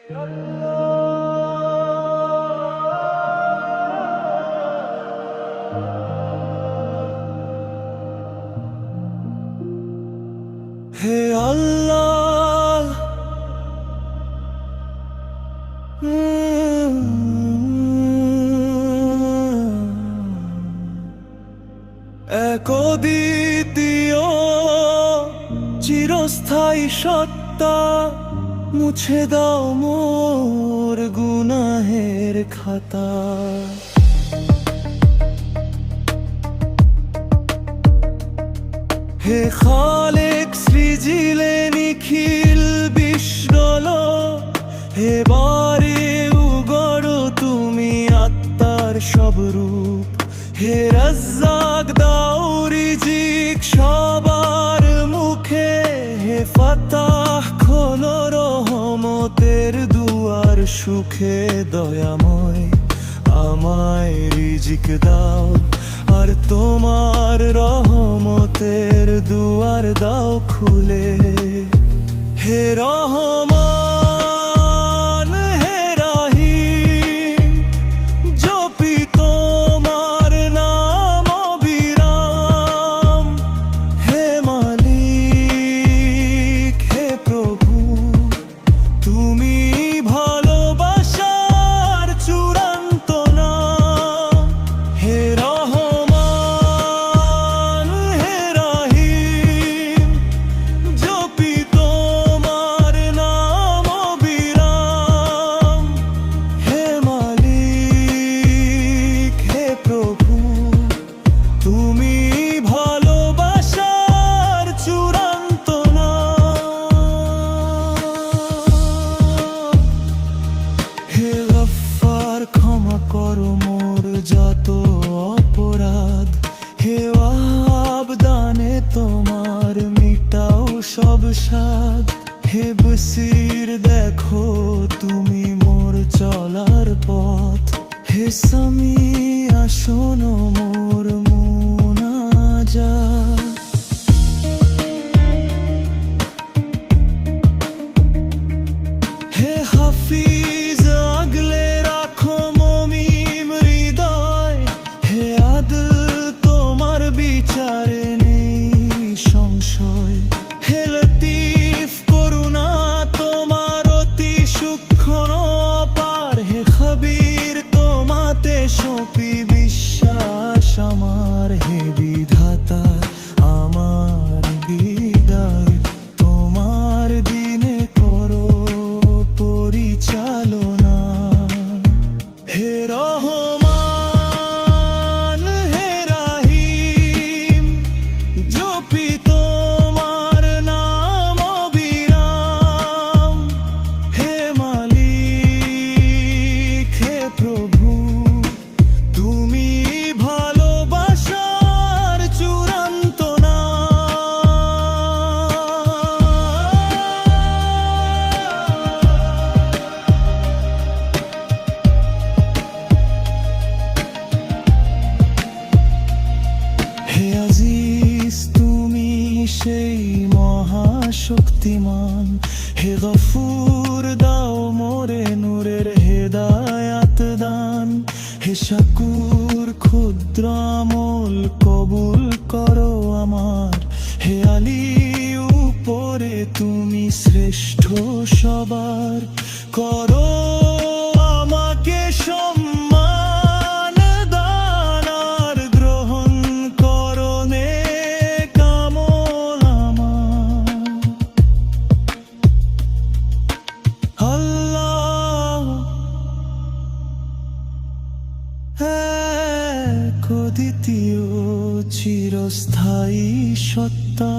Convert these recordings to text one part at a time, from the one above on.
হে আল্লাহ, এক অদ্বিতীয় চিরস্থায়ী সত্তা, মুছে দাও মোর গুনাহের খাতা। হে খালেক সৃজিলে নিখিল বিশ্বল, হে বারে উগড় তুমি আত্মার সব রূপ। হে রাজ্জাক দাও রিজিক সবার মুখে, হে ফাতাহ খোলো রহমতের দুয়ার সুখে। দয়াময় আমায় রিজিক দাও, আর তোমার রহমতের দুয়ার দাও খুলে। হে রহমান হে রাহিম, জপি তোমার নাম অবিরাম। হে মালিক হে প্রভু, তুমি ভালোবাসার চূড়ান্ত নাম। হে রহমান হে রাহিম, জপি তোমার নাম অবিরাম। হে মালিক হে প্রভু, তুমি ভালোবাসার চূড়ান্ত নাম। হে গফফার ক্ষমা করো মোর যত অপরাধ। হে ওয়াহাব দানে তোমার মিটাও সব সাদ। হে বসির দেখো তুমি মোর চলার পথ। হে সামিয়া শোনো মোর মুনাজাত। হে হাফিজ আগলে রাখো মমিম হৃদয়। হে আদল তোমার বিচারে নেই সংশয়। হে লতিফ করুণা তোমার অতি সূক্ষ্ম অপার। হে খবীর তোমাতে সঁপি বিশ্বাস আমার। হে বিধাতা আমার বিদায়, তোমার দিনে করো পরিচালনা। হে রহমান হে রাহিম, জপি তোমার নাম অবিরাম। হে মালিক হে প্রভু, তুমি ভালোবাসার চূড়ান্ত হে আজিজ তুমি সেই মহাশক্তিমান। হে গফুর দাও মোরে নূরের হেদায়াত দান। হে শাকুর ক্ষুদ্র আমল কবুল করো আমার। হে আলী উপরে তুমি শ্রেষ্ঠ সবার, করো আমাকে সম্মান দান। আর গ্রহণ করো নেক আমল আমার। আল্লাহ এক অদ্বিতীয় চিরস্থায়ী সত্তা,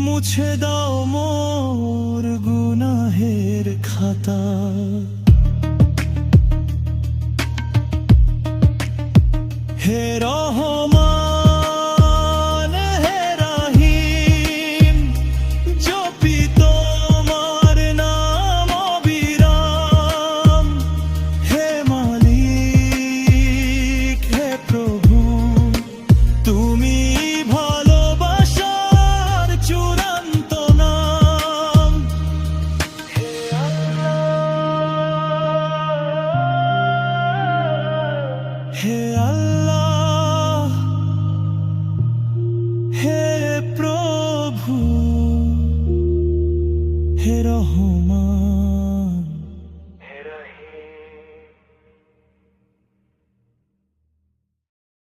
মুছে দাও মোর গুনাহের খাতা। হে রহমান হে রাহিম, জপি তোমার নাম অবিরাম। হে মালিক হে প্রভু, তুমি ভালোবাসার চূড়ান্ত নাম। হে আল্লাহ হে